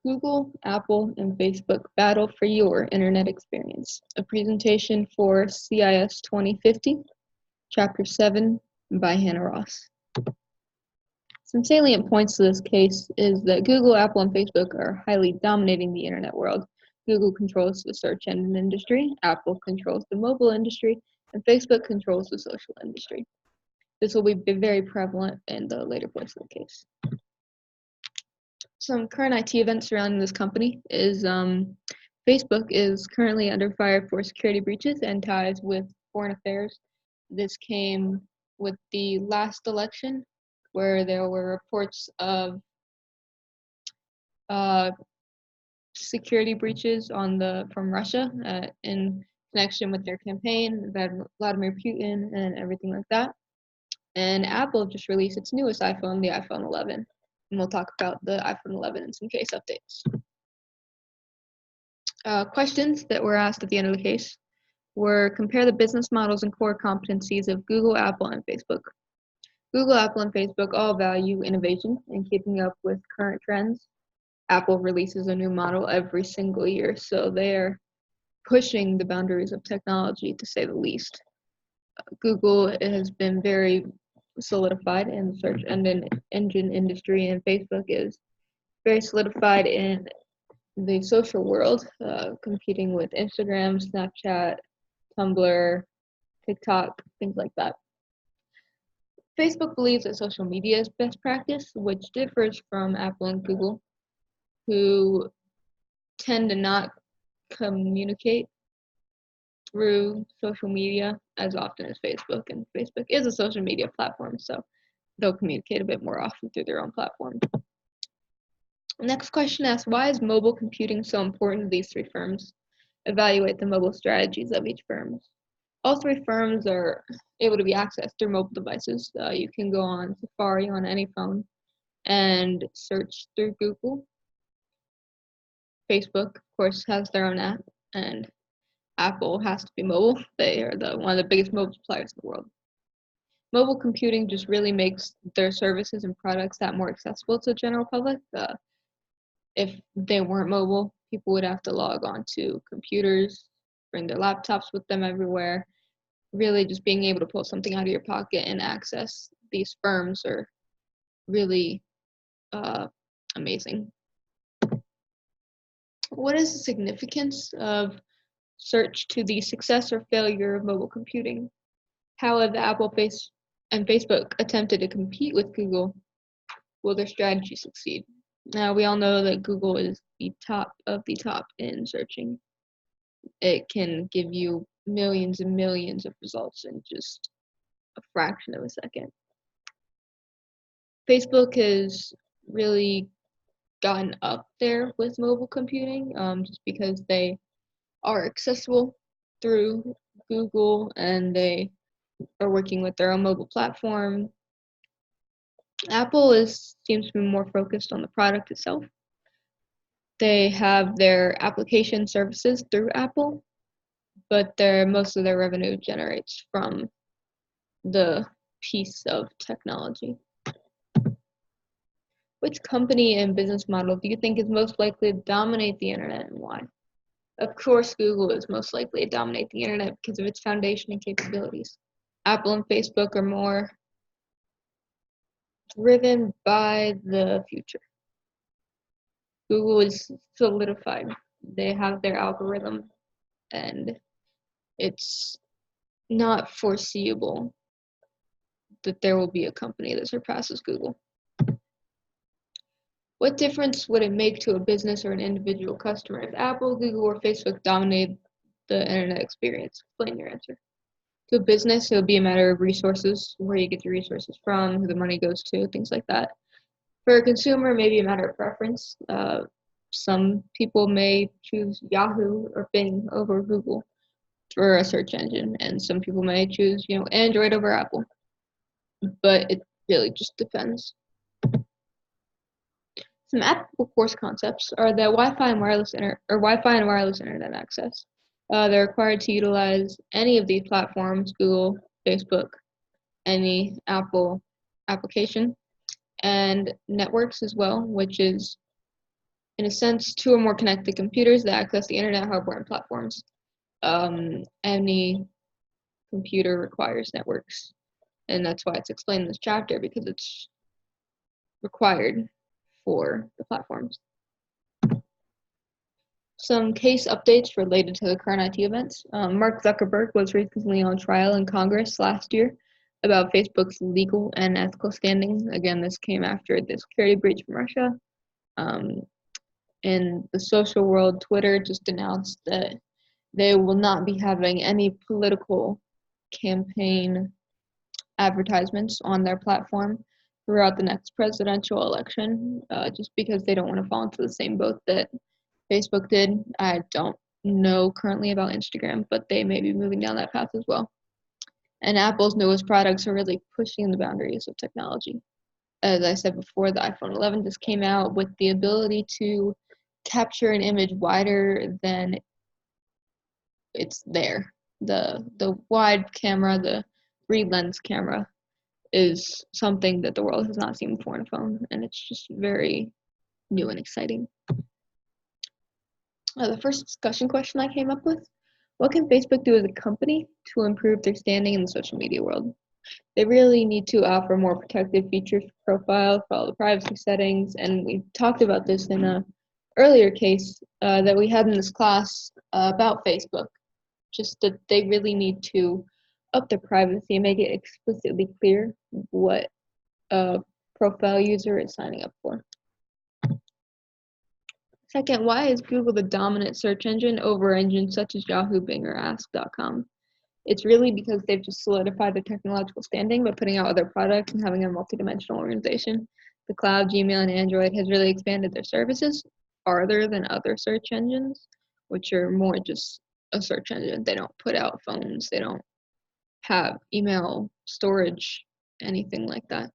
Google, Apple, and Facebook battle for your internet experience. A presentation for CIS 2050, Chapter 7 by Hannah Ross. Some salient points to this case is that Google, Apple, and Facebook are highly dominating the internet world. Google controls the search engine industry, Apple controls the mobile industry, and Facebook controls the social industry. This will be very prevalent in the later parts of the case. Some current IT events surrounding this company is Facebook is currently under fire for security breaches and ties with foreign affairs. This came with the last election, where there were reports of security breaches from Russia in connection with their campaign, Vladimir Putin, and everything like that. And Apple just released its newest iPhone, the iPhone 11. And we'll talk about the iPhone 11 in some case updates. Questions that were asked at the end of the case were: compare the business models and core competencies of Google, Apple, and Facebook. Google, Apple, and Facebook all value innovation and keeping up with current trends. Apple releases a new model every single year, so they're pushing the boundaries of technology, to say the least. Google has been very solidified in the search engine industry, and Facebook is very solidified in the social world, competing with Instagram, Snapchat, Tumblr, TikTok, things like that. Facebook believes that social media is best practice, which differs from Apple and Google, who tend to not communicate through social media as often as Facebook, and Facebook is a social media platform, so they'll communicate a bit more often through their own platform. Next question asks, why is mobile computing so important to these three firms? Evaluate the mobile strategies of each firm. All three firms are able to be accessed through mobile devices. You can go on Safari on any phone and search through Google. Facebook, of course, has their own app, and Apple has to be mobile. They are one of the biggest mobile suppliers in the world. Mobile computing just really makes their services and products that more accessible to the general public. If they weren't mobile, people would have to log on to computers, bring their laptops with them everywhere. Really, just being able to pull something out of your pocket and access these firms are really amazing. What is the significance of search to the success or failure of mobile computing? How have Apple and Facebook attempted to compete with Google? Will their strategy succeed? Now, we all know that Google is the top of the top in searching. It can give you millions and millions of results in just a fraction of a second. Facebook has really gotten up there with mobile computing, just because they are accessible through Google and they are working with their own mobile platform. Apple seems to be more focused on the product itself. They have their application services through Apple, but most of their revenue generates from the piece of technology. Which company and business model do you think is most likely to dominate the internet, and why? Of course, Google is most likely to dominate the internet because of its foundation and capabilities. Apple and Facebook are more driven by the future. Google is solidified. They have their algorithm, and it's not foreseeable that there will be a company that surpasses Google. What difference would it make to a business or an individual customer if Apple, Google, or Facebook dominate the internet experience? Explain your answer. To a business, it would be a matter of resources, where you get your resources from, who the money goes to, things like that. For a consumer, maybe a matter of preference. Some people may choose Yahoo or Bing over Google for a search engine, and some people may choose, Android over Apple. But it really just depends. Some Apple course concepts are the Wi-Fi and wireless internet access. They're required to utilize any of these platforms: Google, Facebook, any Apple application, and networks as well, which is in a sense, two or more connected computers that access the internet, hardware, and platforms. Any computer requires networks, and that's why it's explained in this chapter, because it's required for the platforms. Some case updates related to the current IT events. Mark Zuckerberg was recently on trial in Congress last year about Facebook's legal and ethical standing. Again, this came after the security breach from Russia. In the social world, Twitter just announced that they will not be having any political campaign advertisements on their platform throughout the next presidential election, just because they don't want to fall into the same boat that Facebook did. I don't know currently about Instagram, but they may be moving down that path as well. And Apple's newest products are really pushing the boundaries of technology. As I said before, the iPhone 11 just came out with the ability to capture an image wider than it's there. The wide camera, the read lens camera, is something that the world has not seen before in a phone, and it's just very new and exciting. The first discussion question I came up with: what can Facebook do as a company to improve their standing in the social media world? They really need to offer more protective features for profiles for all the privacy settings, and we talked about this in a earlier case that we had in this class about Facebook. Just that they really need to up their privacy and make it explicitly clear what a profile user is signing up for. Second, why is Google the dominant search engine over engines such as Yahoo, Bing, or Ask.com? It's really because they've just solidified their technological standing by putting out other products and having a multidimensional organization. The cloud, Gmail, and Android has really expanded their services farther than other search engines, which are more just a search engine. They don't put out phones. They don't have email storage, anything like that.